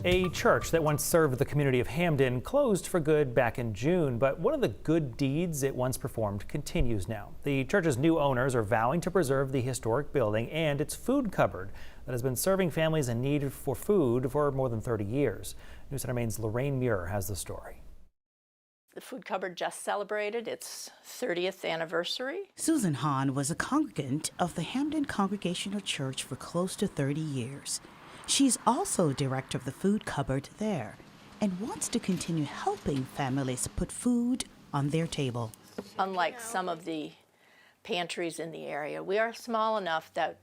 A church that once served the community of Hampden closed for good back in June, but one of the good deeds it once performed continues now. The church's new owners are vowing to preserve the historic building and its food cupboard that has been serving families in need for food for more than 30 years. News Center Maine's Lorraine Muir has the story. The food cupboard just celebrated its 30th anniversary. Susan Hahn was a congregant of the Hampden Congregational Church for close to 30 years. She's also director of the food cupboard there and wants to continue helping families put food on their table. Unlike some of the pantries in the area, we are small enough that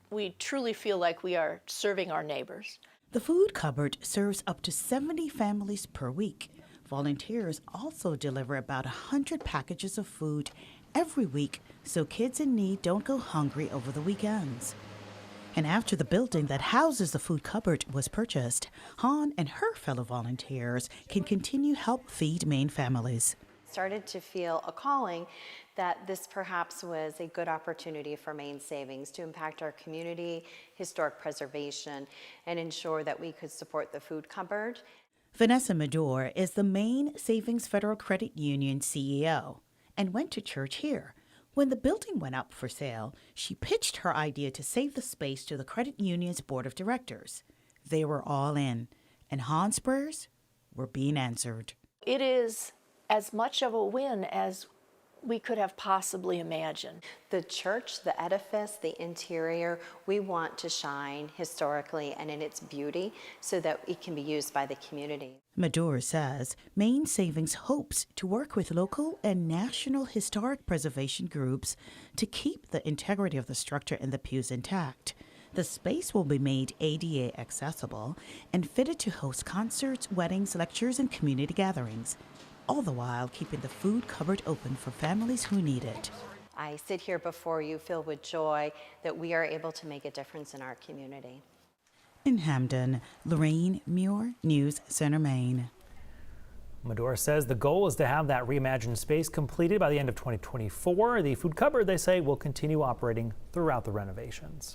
we truly feel like we are serving our neighbors. The food cupboard serves up to 70 families per week. Volunteers also deliver about 100 packages of food every week so kids in need don't go hungry over the weekends. And after the building that houses the food cupboard was purchased, Hahn and her fellow volunteers can continue help feed Maine families. Started to feel a calling that this perhaps was a good opportunity for Maine Savings to impact our community, historic preservation, and ensure that we could support the food cupboard. Vanessa Medore is the Maine Savings Federal Credit Union CEO and went to church here. When the building went up for sale, she pitched her idea to save the space to the credit union's board of directors. They were all in, and Hahn's prayers were being answered. It is as much of a win as we could have possibly imagined. The church, the edifice, the interior, we want to shine historically and in its beauty so that it can be used by the community. Medore says Maine Savings hopes to work with local and national historic preservation groups to keep the integrity of the structure and the pews intact. The space will be made ADA accessible and fitted to host concerts, weddings, lectures, and community gatherings, all the while keeping the food cupboard open for families who need it. I sit here before you filled with joy that we are able to make a difference in our community. In Hampden, Lorraine Muir, News Center, Maine. Medore says the goal is to have that reimagined space completed by the end of 2024. The food cupboard, they say, will continue operating throughout the renovations.